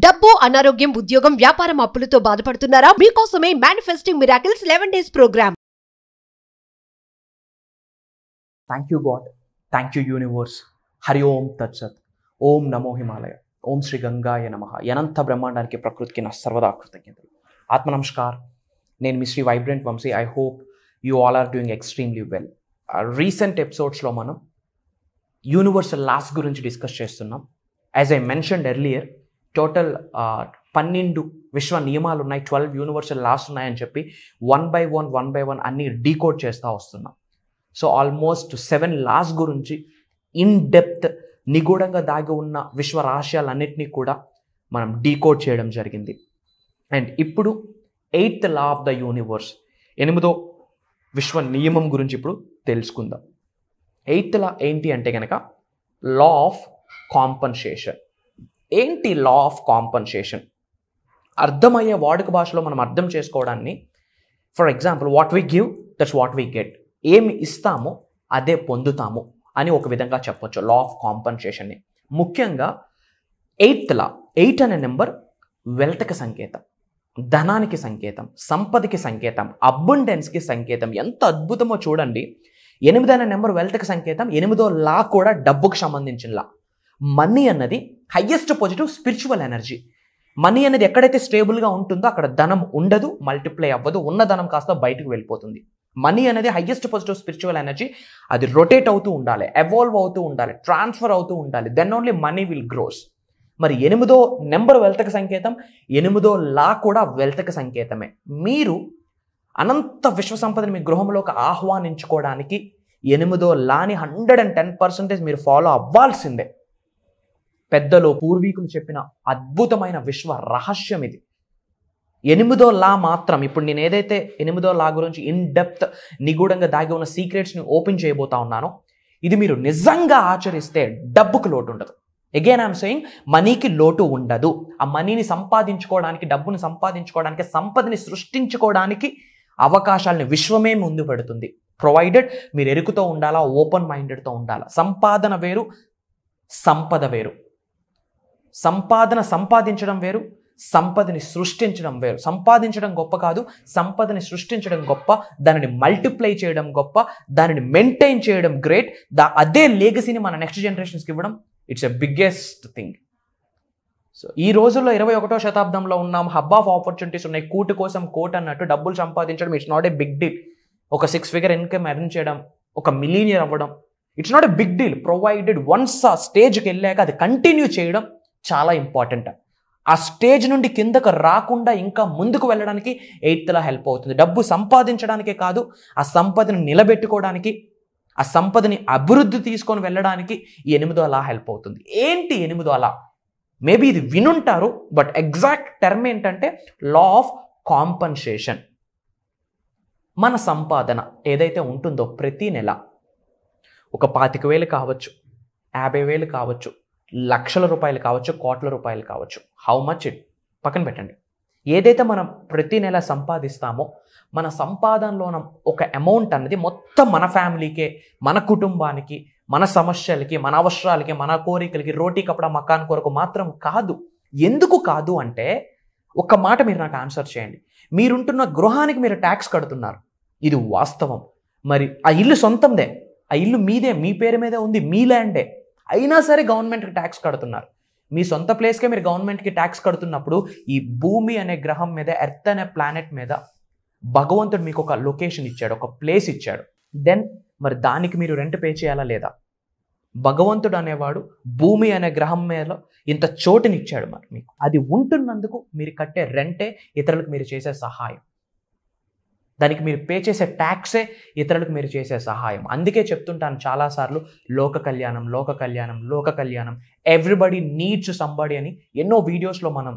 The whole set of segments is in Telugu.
డబ్బు, అనారోగ్యం, ఉద్యోగం, వ్యాపారం, అప్పులతో బాధపడుతున్నారా? మీకోసమే manifesting miracles 11 days program. Thank you God, thank you universe. Hari Om తత్సత్. ఓం నమో హిమాలయ. ఓం శ్రీ గంగాయ నమః. అనంత బ్రహ్మాండానికి ప్రకృతికి నా సర్వదా కృతజ్ఞతలు. ఆత్మ నమస్కార్. నేను మీ Shri vibrant Vamsi. I hope you all are doing extremely well. Recent ఎపిసోడ్స్లో మనం యూనివర్సల్ లాస్ గురించి డిస్కస్ చేస్తున్నాం. As I mentioned earlier, total 12 విశ్వ నియమాలు ఉన్నాయి, 12 యూనివర్సల్ లాస్ ఉన్నాయని చెప్పి వన్ బై వన్ అన్ని డీకోడ్ చేస్తూ వస్తున్నాం. సో ఆల్మోస్ట్ 7 లాస్ గురించి ఇన్ డెప్త్ నిగూఢంగా దాగి ఉన్న విశ్వ రహస్యాలన్నింటినీ కూడా మనం డీకోడ్ చేయడం జరిగింది. అండ్ ఇప్పుడు 8th law of the universe, 8వ విశ్వ నియమం గురించి ఇప్పుడు తెలుసుకుందాం. 8th లా ఏంటి అంటే కనుక లా ఆఫ్ కాంపన్సేషన్. ఏంటి లా ఆఫ్ కాంపన్సేషన్? అర్థమయ్యే వాడుక భాషలో మనం అర్థం చేసుకోవడాన్ని, for example, what we give that's what we get. ఏమి ఇస్తామో అదే పొందుతాము అని ఒక విధంగా చెప్పొచ్చు లా ఆఫ్ కాంపన్సేషన్ని. ముఖ్యంగా 8th లా, 8 అనే నెంబర్ వెల్త్కి సంకేతం, ధనానికి సంకేతం, సంపదకి సంకేతం, అబండెన్స్కి సంకేతం. ఎంత అద్భుతమో చూడండి. 8 అనే నెంబర్ వెల్త్కి సంకేతం, 8వ లా కూడా డబ్బుకు సంబంధించిన లా. మనీ అన్నది highest positive spiritual energy. Money అనేది ఎక్కడైతే స్టేబుల్గా ఉంటుందో అక్కడ ధనం ఉండదు, మల్టిప్లై అవ్వదు, ఉన్న ధనం కాస్త బయటకు వెళ్ళిపోతుంది. మనీ అనేది హయ్యెస్ట్ పాజిటివ్ స్పిరిచువల్ ఎనర్జీ. అది రొటేట్ అవుతూ ఉండాలి, ఎవాల్వ్ అవుతూ ఉండాలి, ట్రాన్స్ఫర్ అవుతూ ఉండాలి. Then only money will grows. మరి 8వ నెంబర్ వెల్త్కి సంకేతం, 8వ లా కూడా వెల్త్కి సంకేతమే. మీరు అనంత విశ్వ సంపదని మీ గృహంలోకి ఆహ్వానించుకోవడానికి 8వ లాని 110% మీరు ఫాలో అవ్వాల్సిందే. పెద్దలు, పూర్వీకులు చెప్పిన అద్భుతమైన విశ్వ రహస్యం ఇది. 8వ లా మాత్రం, ఇప్పుడు నేను ఏదైతే 8వ లా గురించి ఇన్ డెప్త్ నిగూఢంగా దాగి ఉన్న సీక్రెట్స్ని ఓపెన్ చేయబోతా ఉన్నానో, ఇది మీరు నిజంగా ఆచరిస్తే డబ్బుకు లోటు ఉండదు. అగైన్ ఐఎమ్ సెయింగ్, మనీకి లోటు ఉండదు. ఆ మనీని సంపాదించుకోవడానికి, డబ్బుని సంపాదించుకోవడానికి, సంపదని సృష్టించుకోవడానికి అవకాశాలని విశ్వమే ముందు పెడుతుంది. ప్రొవైడెడ్ మీరు ఎరుకుతో ఉండాలా, ఓపెన్ మైండెడ్తో ఉండాలా. సంపాదన వేరు, సంపద వేరు. సంపాదన సంపాదించడం వేరు, సంపదని సృష్టించడం వేరు. సంపాదించడం గొప్ప కాదు, సంపదని సృష్టించడం గొప్ప. దానిని మల్టిప్లై చేయడం గొప్ప, దానిని మెయింటైన్ చేయడం గ్రేట్. అదే లెగసీని మన నెక్స్ట్ జనరేషన్స్కి ఇవ్వడం, it's a biggest thing. So ఈ రోజుల్లో 21వ శతాబ్దంలో ఉన్నాం. హబ్ ఆఫ్ ఆపర్చునిటీస్ ఉన్నాయి. కూటి కోసం కోట్ అన్నట్టు డబ్బులు సంపాదించడం it's not a big deal. ఒక 6 figure ఇన్కమ్ ఎర్న్ చేయడం, ఒక మిలీనియర్ అవ్వడం, it's not a big deal. Provided once ఆ స్టేజ్కి వెళ్ళాక అది కంటిన్యూ చేయడం చాలా ఇంపార్టెంట్. ఆ స్టేజ్ నుండి కిందకు రాకుండా ఇంకా ముందుకు వెళ్ళడానికి 8th లా హెల్ప్ అవుతుంది. డబ్బు సంపాదించడానికే కాదు, ఆ సంపదని నిలబెట్టుకోవడానికి, ఆ సంపదని అభివృద్ధి తీసుకొని వెళ్ళడానికి ఈ 8వ లా హెల్ప్ అవుతుంది. ఏంటి 8వ లా? మేబీ ఇది వినుంటారు, బట్ ఎగ్జాక్ట్ టర్మ్ ఏంటంటే లా ఆఫ్ కాంపన్సేషన్. మన సంపాదన ఏదైతే ఉంటుందో ప్రతి నెల ఒక 25,000 కావచ్చు, 50,000 కావచ్చు, లక్షల రూపాయలు కావచ్చు, కోట్ల రూపాయలు కావచ్చు. హౌ మచ్ ఇట్ పక్కన పెట్టండి. ఏదైతే మనం ప్రతి నెల సంపాదిస్తామో మన సంపాదనలో ఒక అమౌంట్ అన్నది మొత్తం మన ఫ్యామిలీకే, మన కుటుంబానికి, మన సమస్యలకి, మన అవసరాలకి, మన కోరికలకి, రోటీ కపడా మకాన్ కొరకు మాత్రం కాదు. ఎందుకు కాదు అంటే, ఒక మాట మీరు నాకు ఆన్సర్ చేయండి. మీరుంటున్న గృహానికి మీరు ట్యాక్స్ కడుతున్నారు, ఇది వాస్తవం. మరి ఆ ఇల్లు సొంతందే, ఆ ఇల్లు మీదే, మీ పేరు మీదే ఉంది, మీ ల్యాండే, అయినా సరే గవర్నమెంట్కి ట్యాక్స్ కడుతున్నారు. మీ సొంత ప్లేస్కే మీరు గవర్నమెంట్కి ట్యాక్స్ కడుతున్నప్పుడు ఈ భూమి అనే గ్రహం మీద, ఎర్త్ అనే ప్లానెట్ మీద భగవంతుడు మీకు ఒక లొకేషన్ ఇచ్చాడు, ఒక ప్లేస్ ఇచ్చాడు. దెన్ మరి దానికి మీరు రెంట్ పే చేయాలా లేదా? భగవంతుడు అనేవాడు భూమి అనే గ్రహం మీద ఇంత చోటునిచ్చాడు మరి మీకు. అది ఉంటున్నందుకు మీరు కట్టే రెంటే ఇతరులకు మీరు చేసే సహాయం. దానికి మీరు పే చేసే ట్యాక్సే ఇతరులకు మీరు చేసే సహాయం. అందుకే చెప్తుంటాను చాలాసార్లు, లోక కళ్యాణం, లోక కళ్యాణం, లోక కళ్యాణం. ఎవ్రీబడి నీడ్స్ సంబడి అని ఎన్నో వీడియోస్లో మనం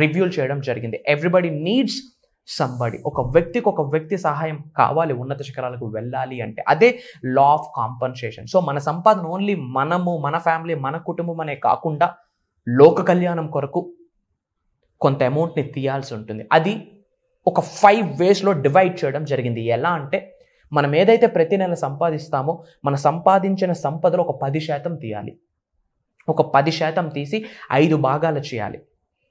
రివ్యూలు చేయడం జరిగింది. Everybody needs somebody. ఒక వ్యక్తి సహాయం కావాలి ఉన్నత శిఖరాలకు వెళ్ళాలి అంటే. అదే లా ఆఫ్ కాంపన్సేషన్. సో మన సంపాదన ఓన్లీ మనము, మన ఫ్యామిలీ, మన కుటుంబం అనే కాకుండా లోక కళ్యాణం కొరకు కొంత అమౌంట్ని తీయాల్సి ఉంటుంది. అది ఒక 5 waysలో డివైడ్ చేయడం జరిగింది. ఎలా అంటే, మనం ఏదైతే ప్రతి నెల సంపాదిస్తామో మన సంపాదించిన సంపదలో ఒక 10% తీయాలి. ఒక 10% తీసి 5 భాగాలు చేయాలి.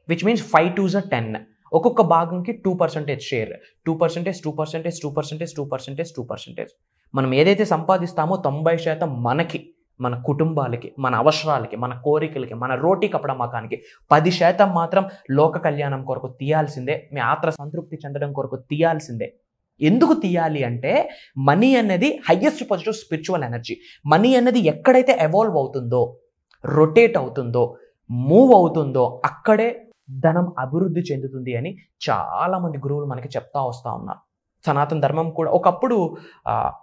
Which means 5 2s are 10. ఒక్కొక్క భాగంకి 2% షేర్, 2%, 2%, 2%, 2%, 2%. మనం ఏదైతే సంపాదిస్తామో 90% మనకి, మన కుటుంబాలకి, మన అవసరాలకి, మన కోరికలకి, మన రోటీ కపడ మకానికి, 10% మాత్రం లోక కళ్యాణం కొరకు తీయాల్సిందే, మీ ఆత్మ సంతృప్తి చెందడం కొరకు తీయాల్సిందే. ఎందుకు తీయాలి అంటే మనీ అనేది highest positive spiritual energy. Money అనేది ఎక్కడైతే ఎవాల్వ్ అవుతుందో, రొటేట్ అవుతుందో, మూవ్ అవుతుందో అక్కడే ధనం అభివృద్ధి చెందుతుంది అని చాలామంది గురువులు మనకి చెప్తా వస్తూ ఉన్నారు. సనాతన ధర్మం కూడా ఒకప్పుడు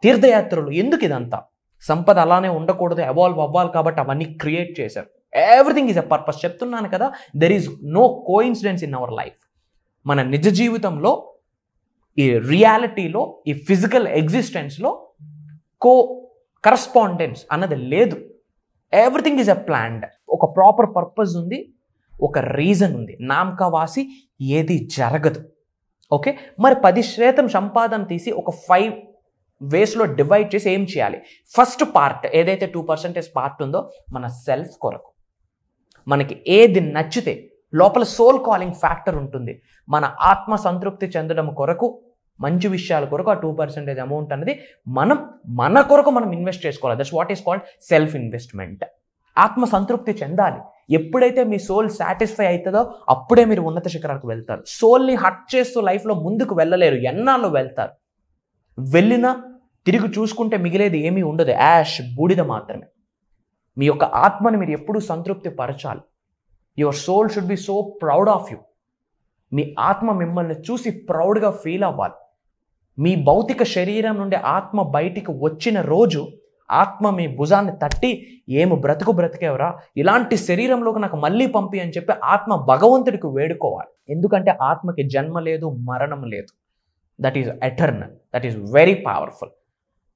తీర్థయాత్రలు ఎందుకు ఇదంతా, సంపద అలానే ఉండకూడదు, ఎవాల్వ్ అవ్వాలి కాబట్టి అవన్నీ క్రియేట్ చేశారు. Everything is a purpose. చెప్తున్నాను కదా, there is no coincidence in our life. మన నిజ జీవితంలో, ఈ రియాలిటీలో, ఈ ఫిజికల్ ఎగ్జిస్టెన్స్లో కరస్పాండెన్స్ అన్నది లేదు. Everything is a planned. ఒక ప్రాపర్ పర్పస్ ఉంది, ఒక రీజన్ ఉంది. నామకావాసి ఏది జరగదు. ఓకే, మరి 10% సంపాదన తీసి ఒక 5 వేస్లో డివైడ్ చేసి ఏం చేయాలి? ఫస్ట్ పార్ట్ ఏదైతే 2% పార్ట్ ఉందో మన సెల్ఫ్ కొరకు, మనకి ఏది నచ్చితే, లోపల సోల్ కాలింగ్ ఫ్యాక్టర్ ఉంటుంది, మన ఆత్మ సంతృప్తి చెందడం కొరకు, మంచి విషయాల కొరకు ఆ 2% అమౌంట్ అనేది మన కొరకు మనం ఇన్వెస్ట్ చేసుకోవాలి. That's what is called self investment. ఆత్మ సంతృప్తి చెందాలి. ఎప్పుడైతే మీ సోల్ సాటిస్ఫై అవుతుందో అప్పుడే మీరు ఉన్నత శిఖరాలకు వెళ్తారు. సోల్ని హర్ట్ చేస్తూ లైఫ్లో ముందుకు వెళ్ళలేరు, ఎన్నాళ్ళు వెళ్తారు. వెళ్ళినా తిరిగి చూసుకుంటే మిగిలేది ఏమీ ఉండదు, యాష్, బూడిద మాత్రమే. మీ యొక్క ఆత్మని మీరు ఎప్పుడూ సంతృప్తి పరచాలి. Your soul should be so proud of you. మీ ఆత్మ మిమ్మల్ని చూసి ప్రౌడ్గా ఫీల్ అవ్వాలి. మీ భౌతిక శరీరం నుండి ఆత్మ బయటికి వచ్చిన రోజు ఆత్మ మీ భుజాన్ని తట్టి, ఏమి బ్రతికేవరా, ఇలాంటి శరీరంలోకి నాకు మళ్ళీ పంపి అని చెప్పి ఆత్మ భగవంతుడికి వేడుకోవాలి. ఎందుకంటే ఆత్మకి జన్మ లేదు, మరణం లేదు. That is eternal, that is very powerful.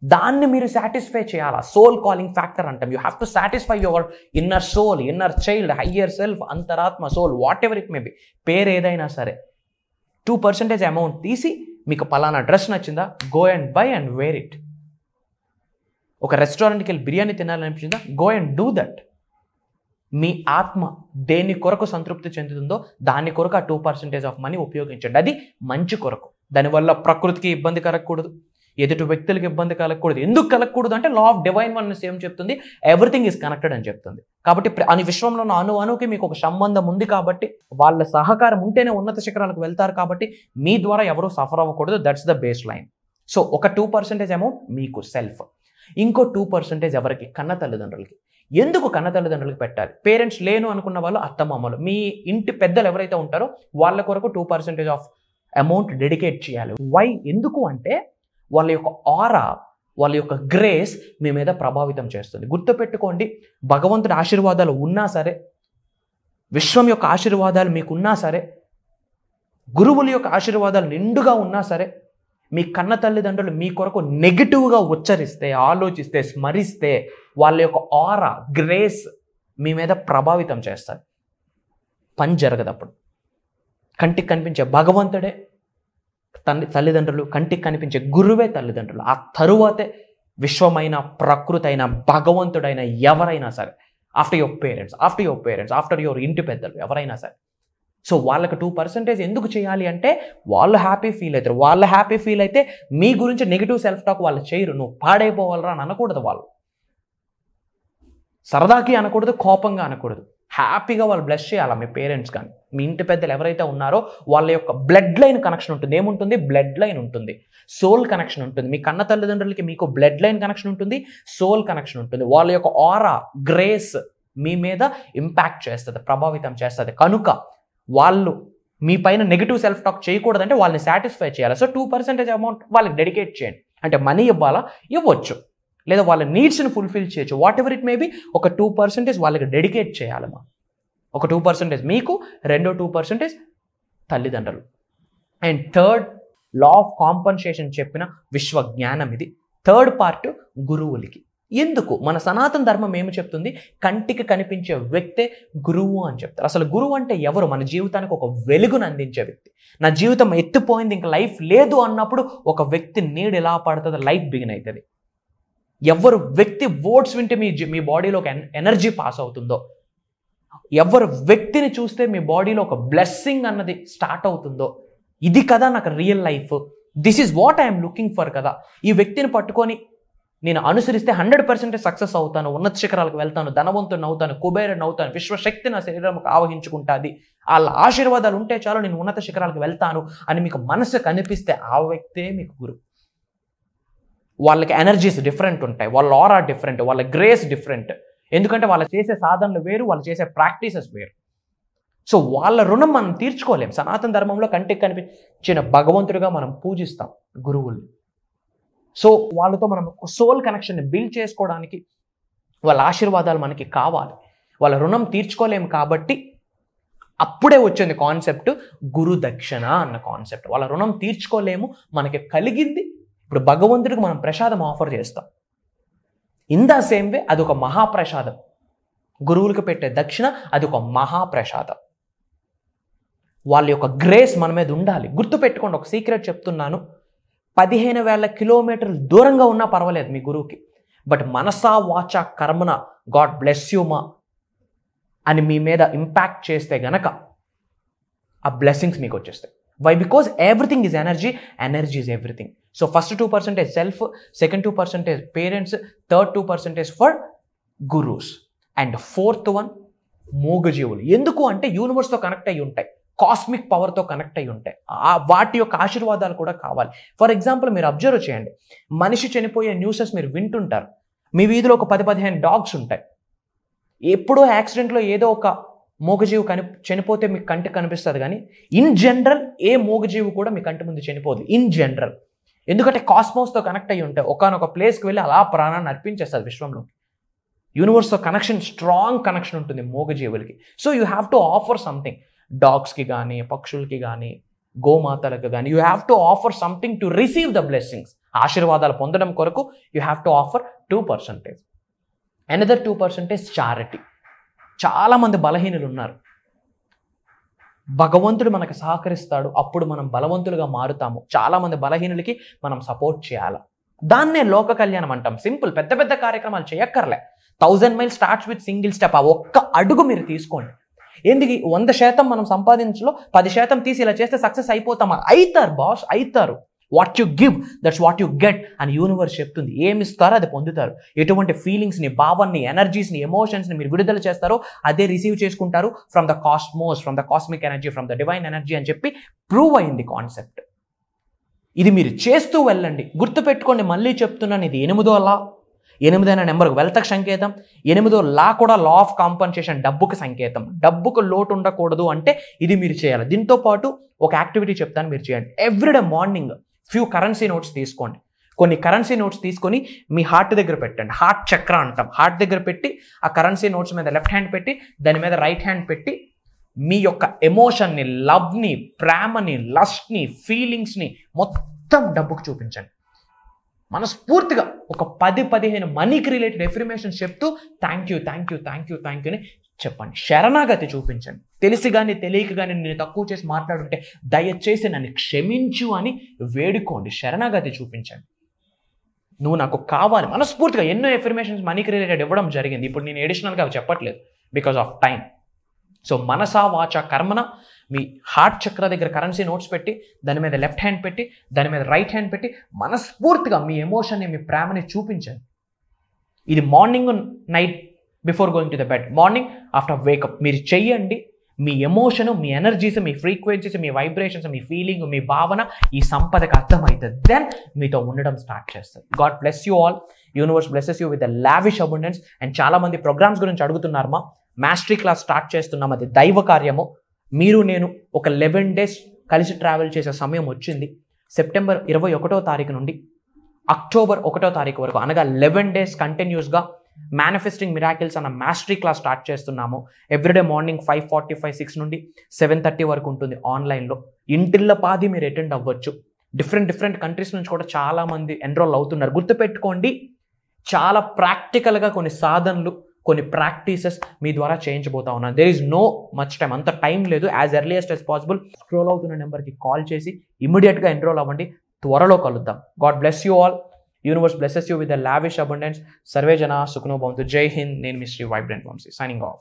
దాన్ని మీరు సాటిస్ఫై చేయాలా? సోల్ కాలింగ్ ఫ్యాక్టర్ అంటాం. You have to satisfy your inner soul, inner child, higher self, అంతరాత్మ, soul, whatever it may be, పేరు ఏదైనా సరే. 2% అమౌంట్ తీసి, మీకు పలానా డ్రెస్ నచ్చిందా, go and buy and wear it. ఒక రెస్టారెంట్కి వెళ్ళి బిర్యానీ తినాలనిపించిందా, గో అండ్ డూ దట్. మీ ఆత్మ దేని కొరకు సంతృప్తి చెందుతుందో దాని కొరకు ఆ 2% ఆఫ్ మనీ ఉపయోగించండి. అది మంచి కొరకు. దానివల్ల ప్రకృతికి ఇబ్బంది కలగకూడదు, ఎదుటి వ్యక్తులకు ఇబ్బంది కలగకూడదు. ఎందుకు కలగకూడదు అంటే లా ఆఫ్ డివైన్ వన్నెస్ ఏం చెప్తుంది? ఎవ్రీథింగ్ ఈజ్ కనెక్టెడ్ అని చెప్తుంది. కాబట్టి అని విశ్వంలో అణుకి మీకు ఒక సంబంధం ఉంది కాబట్టి, వాళ్ళ సహకారం ఉంటేనే ఉన్నత శిఖరాలకు వెళ్తారు కాబట్టి మీ ద్వారా ఎవరూ సఫర్ అవ్వకూడదు. That's the base line. So ఒక 2% అమౌంట్ మీకు సెల్ఫ్, ఇంకో 2% ఎవరికి? కన్న తల్లిదండ్రులకి. ఎందుకు కన్న తల్లిదండ్రులకి పెట్టాలి? పేరెంట్స్ లేను అనుకున్న వాళ్ళు, అత్తమామలు, మీ ఇంటి పెద్దలు ఎవరైతే ఉంటారో వాళ్ళ కొరకు 2% ఆఫ్ అమౌంట్ డెడికేట్ చేయాలి. వై? ఎందుకు అంటే వాళ్ళ యొక్క ఆరా, వాళ్ళ యొక్క గ్రేస్ మీ మీద ప్రభావితం చేస్తుంది. గుర్తుపెట్టుకోండి, భగవంతుడి ఆశీర్వాదాలు ఉన్నా సరే, విశ్వం యొక్క ఆశీర్వాదాలు మీకున్నా సరే, గురువుల యొక్క ఆశీర్వాదాలు నిండుగా ఉన్నా సరే, మీ కన్న తల్లిదండ్రులు మీ కొరకు నెగిటివ్గా ఉచ్చరిస్తే, ఆలోచిస్తే, స్మరిస్తే వాళ్ళ యొక్క ఆరా, గ్రేస్ మీ మీద ప్రభావితం చేస్తారు. పని జరగదు. అప్పుడు కంటికి కనిపించే భగవంతుడే తల్లిదండ్రులు, కంటికి కనిపించే గురువే తల్లిదండ్రులు, ఆ తరువాతే విశ్వమైన, ప్రకృతి అయిన, భగవంతుడైన ఎవరైనా సరే, after your parents, after your ఇంటి పెద్దలు ఎవరైనా సరే. సో వాళ్ళకి 2% ఎందుకు చేయాలి అంటే వాళ్ళు హ్యాపీ ఫీల్ అవుతారు. వాళ్ళు హ్యాపీ ఫీల్ అయితే మీ గురించి నెగిటివ్ సెల్ఫ్ టాక్ వాళ్ళు చేయరు. నువ్వు పాడైపోవాలరా అని అనకూడదు. వాళ్ళు సరదాకి అనకూడదు, కోపంగా అనకూడదు. హ్యాపీగా వాళ్ళు బ్లెస్ చేయాలి. మీ పేరెంట్స్ కానీ మీ ఇంటి పెద్దలు ఎవరైతే ఉన్నారో వాళ్ళ యొక్క బ్లడ్ లైన్ కనెక్షన్ ఉంటుంది. ఏముంటుంది? బ్లడ్ లైన్ ఉంటుంది, సోల్ కనెక్షన్ ఉంటుంది. మీ కన్న తల్లిదండ్రులకి మీకు బ్లడ్ లైన్ కనెక్షన్ ఉంటుంది, సోల్ కనెక్షన్ ఉంటుంది. వాళ్ళ యొక్క ఆరా, గ్రేస్ మీ మీద ఇంపాక్ట్ చేస్తుంది, ప్రభావితం చేస్తుంది. కనుక వాళ్ళు మీ పైన నెగిటివ్ సెల్ఫ్ టాక్ చేయకూడదంటే వాళ్ళని సాటిస్ఫై చేయాలి. సో 2% అమౌంట్ వాళ్ళకి డెడికేట్ చేయండి. అంటే మనీ ఇవ్వాలా? ఇవ్వచ్చు, లేదా వాళ్ళ నీడ్స్ని ఫుల్ఫిల్ చేయొచ్చు. What ever it may B, ఒక 2% వాళ్ళకి డెడికేట్ చేయాలమ్మా. ఒక 2% మీకు, రెండో 2% తల్లిదండ్రులు. And third, law of compensation చెప్పిన విశ్వ జ్ఞానం ఇది. థర్డ్ పార్ట్ గురువులకి. ఎందుకు? మన సనాతన ధర్మం ఏమి చెప్తుంది? కంటికి కనిపించే వ్యక్తే గురువు అని చెప్తారు. అసలు గురువు అంటే ఎవరు? మన జీవితానికి ఒక వెలుగును అందించే వ్యక్తి. నా జీవితం ఎత్తిపోయింది, ఇంకా లైఫ్ లేదు అన్నప్పుడు ఒక వ్యక్తి నీడ్ ఎలా పడుతుందో లైఫ్ బిగిన్ అవుతుంది. ఎవరు వ్యక్తి వర్డ్స్ వింటే మీ బాడీలో ఒక ఎనర్జీ పాస్ అవుతుందో, ఎవరు వ్యక్తిని చూస్తే మీ బాడీలో ఒక బ్లెస్సింగ్ అన్నది స్టార్ట్ అవుతుందో, ఇది కదా నాకు real life, this is what I'm looking for కదా, ఈ వ్యక్తిని పట్టుకొని నేను అనుసరిస్తే 100% సక్సెస్ అవుతాను, ఉన్నత శిఖరాలకు వెళ్తాను, ధనవంతుని అవుతాను, కుబేరుని అవుతాను, విశ్వశక్తి నా శరీరంకు ఆవహించుకుంటుంది, వాళ్ళ ఆశీర్వాదాలు ఉంటే చాలు నేను ఉన్నత శిఖరాలకు వెళ్తాను అని మీకు మనసు కనిపిస్తే ఆ వ్యక్తే మీకు గురువు. వాళ్ళకి ఎనర్జీస్ డిఫరెంట్ ఉంటాయి, వాళ్ళ ఆరా డిఫరెంట్, వాళ్ళ గ్రేస్ డిఫరెంట్. ఎందుకంటే వాళ్ళు చేసే సాధనలు వేరు, వాళ్ళు చేసే ప్రాక్టీసెస్ వేరు. సో వాళ్ళ రుణం మనం తీర్చుకోలేం. సనాతన ధర్మంలో కంటికి కనిపించిన భగవంతుడిగా మనం పూజిస్తాం గురువుల్ని. సో వాళ్ళతో మనం సోల్ కనెక్షన్ని బిల్డ్ చేసుకోవడానికి వాళ్ళ ఆశీర్వాదాలు మనకి కావాలి. వాళ్ళ రుణం తీర్చుకోలేము కాబట్టి అప్పుడే వచ్చింది కాన్సెప్ట్ గురు దక్షిణ అన్న కాన్సెప్ట్. వాళ్ళ రుణం తీర్చుకోలేము, మనకి కలిగింది ఇప్పుడు భగవంతుడికి మనం ప్రసాదం ఆఫర్ చేస్తాం. ఇన్ ద సేమ్ వే అది ఒక మహాప్రసాదం. గురువులకు పెట్టే దక్షిణ అది ఒక మహాప్రసాదం. వాళ్ళ యొక్క గ్రేస్ మన మీద ఉండాలి. గుర్తుపెట్టుకోండి, ఒక సీక్రెట్ చెప్తున్నాను, 15,000 కిలోమీటర్లు దూరంగా ఉన్నా పర్వాలేదు మీ గురువుకి, బట్ మనసా వాచ కర్మన గాడ్ బ్లెస్ యూ మా అని మీ మీద ఇంపాక్ట్ చేస్తే గనక ఆ బ్లెస్సింగ్స్ మీకు వచ్చేస్తాయి. Why? Because everything is energy, energy is everything. So first 2% self, second 2% parents, third 2% for gurus, and fourth one మూగజీవులు. ఎందుకు అంటే యూనివర్స్తో కనెక్ట్ అయ్యి ఉంటాయి, కాస్మిక్ పవర్తో కనెక్ట్ అయ్యి ఉంటాయి, వాటి యొక్క ఆశీర్వాదాలు కూడా కావాలి. ఫర్ ఎగ్జాంపుల్ మీరు అబ్జర్వ్ చేయండి, మనిషి చనిపోయే న్యూసెస్ మీరు వింటుంటారు. మీ వీధిలో ఒక 10-15 డాగ్స్ ఉంటాయి. ఎప్పుడో యాక్సిడెంట్లో ఏదో ఒక మూగజీవి చనిపోతే మీకు కంటికి కనిపిస్తుంది, కానీ ఇన్ జనరల్ ఏ మూగజీవి కూడా మీ కంటి ముందు చనిపోదు ఇన్ జనరల్. ఎందుకంటే కాస్మోస్తో కనెక్ట్ అయ్యి ఉంటాయి. ఒకనొక ప్లేస్కి వెళ్ళి అలా ప్రాణాన్ని అర్పించేస్తుంది విశ్వంలో. యూనివర్స్తో కనెక్షన్, స్ట్రాంగ్ కనెక్షన్ ఉంటుంది మూగజీవులకి. So you have to offer something. డాగ్స్కి కానీ, పక్షులకి కానీ, గోమాతలకు కానీ you have to offer something to receive the blessings. ఆశీర్వాదాలు పొందడం కొరకు you have to offer 2%. Another 2% charity. చాలామంది బలహీనులు ఉన్నారు, భగవంతుడు మనకు సహకరిస్తాడు, అప్పుడు మనం బలవంతులుగా మారుతాము. చాలామంది బలహీనులకి మనం సపోర్ట్ చేయాలి. దాన్నే లోక కళ్యాణం అంటాం. సింపుల్, పెద్ద పెద్ద కార్యక్రమాలు చేయక్కర్లే. 1000 miles starts with single step. ఆ ఒక్క అడుగు మీరు తీసుకోండి. ఎందుకు 100% మనం సంపాదించలో 10% తీసి ఇలా చేస్తే సక్సెస్ అయిపోతామా? అవుతారు బాస్, అవుతారు. What you give that's what you get అని యూనివర్స్ చెప్తుంది. ఏమి ఇస్తారో అది పొందుతారు. ఎటువంటి ఫీలింగ్స్ని, భావాన్ని, ఎనర్జీస్ని, ఎమోషన్స్ని మీరు విడుదల చేస్తారో అదే రిసీవ్ చేసుకుంటారు from the cosmos, from the cosmic energy, from the divine energy అని చెప్పి ప్రూవ్ అయింది కాన్సెప్ట్. ఇది మీరు చేస్తూ వెళ్ళండి. గుర్తుపెట్టుకోండి, మళ్ళీ చెప్తున్నాను, ఇది 8వ లా. 8 అనే నెంబర్కు వెల్తకు సంకేతం. 8వ లా కూడా లా ఆఫ్ కాంపన్సేషన్, డబ్బుకు సంకేతం. డబ్బుకు లోటు ఉండకూడదు అంటే ఇది మీరు చేయాలి. దీంతో పాటు ఒక యాక్టివిటీ చెప్తాను, మీరు చేయండి. Everyday morning few currency notes తీసుకోండి. కొన్ని కరెన్సీ నోట్స్ తీసుకొని మీ హార్ట్ దగ్గర పెట్టండి. హార్ట్ చక్ర అంటాం. హార్ట్ దగ్గర పెట్టి ఆ కరెన్సీ నోట్స్ మీద లెఫ్ట్ హ్యాండ్ పెట్టి దాని మీద రైట్ హ్యాండ్ పెట్టి మీ యొక్క ఎమోషన్ని, లవ్ని, ప్రేమని, లస్ట్ని, ఫీలింగ్స్ని మొత్తం డబ్బుకు చూపించండి. మనస్ఫూర్తిగా ఒక 10-15 మనీకి రిలేటెడ్ ఎఫర్మేషన్స్ చెప్తూ thank you, thank you, thank you, thank you అని చెప్పండి. శరణాగతి చూపించండి. తెలిసి కానీ తెలియక కానీ నేను తక్కువ చేసి మాట్లాడుంటే దయచేసి నన్ను క్షమించు అని వేడుకోండి. శరణాగతి చూపించండి. నువ్వు నాకు కావాలి. మనస్ఫూర్తిగా ఎన్నో ఎఫర్మేషన్స్ మనీకి రిలేటెడ్ ఇవ్వడం జరిగింది. ఇప్పుడు నేను ఎడిషనల్గా అవి చెప్పట్లేదు బికాజ్ ఆఫ్ టైం. సో మనసా వాచ కర్మన మీ హార్ట్ చక్ర దగ్గర కరెన్సీ నోట్స్ పెట్టి దాని మీద లెఫ్ట్ హ్యాండ్ పెట్టి దాని మీద రైట్ హ్యాండ్ పెట్టి మనస్ఫూర్తిగా మీ ఎమోషన్ని, మీ ప్రేమని చూపించండి. ఇది morning, night before going to the bed, morning after wake up మీరు చెయ్యండి. మీ ఎమోషను, మీ ఎనర్జీస్, మీ ఫ్రీక్వెన్సీస్, మీ వైబ్రేషన్స్, మీ ఫీలింగ్, మీ భావన ఈ సంపదకు అర్థమవుతుంది. దెన్ మీతో ఉండడం స్టార్ట్ చేస్తుంది. God bless you all. Universe blesses you with the lavish abundance. And చాలామంది ప్రోగ్రామ్స్ గురించి అడుగుతున్నారు. మా మాస్టరీ క్లాస్ స్టార్ట్ చేస్తున్నాం. అది దైవ కార్యము. మీరు నేను ఒక 11 days కలిసి ట్రావెల్ చేసే సమయం వచ్చింది. సెప్టెంబర్ 21వ తారీఖు నుండి అక్టోబర్ 1వ తారీఖు వరకు, అనగా 11 days కంటిన్యూస్గా మేనిఫెస్టింగ్ మిరాకిల్స్ అన్న మాస్టరీ క్లాస్ స్టార్ట్ చేస్తున్నాము. ఎవ్రీడే మార్నింగ్ 5:45, 6 నుండి 7:30 వరకు ఉంటుంది ఆన్లైన్లో. ఇంటిల్ల పాది మీరు అటెండ్ అవ్వచ్చు. డిఫరెంట్ కంట్రీస్ నుంచి కూడా చాలామంది ఎన్రోల్ అవుతున్నారు. గుర్తుపెట్టుకోండి, చాలా ప్రాక్టికల్గా కొన్ని సాధనలు, కొన్ని ప్రాక్టీసెస్ మీ ద్వారా చేయించబోతా ఉన్నాను. There is no much time, అంత టైం లేదు. As earliest as possible scroll అవుతున్న నెంబర్కి కాల్ చేసి ఇమీడియట్గా ఎన్రోల్ అవ్వండి. త్వరలో కలుద్దాం. God bless you all. Universe blesses you with the lavish abundance. సర్వే జనా సుఖనో భవంతు. జై హింద్. నేను మీ Shri vibrant Vamsi, signing of.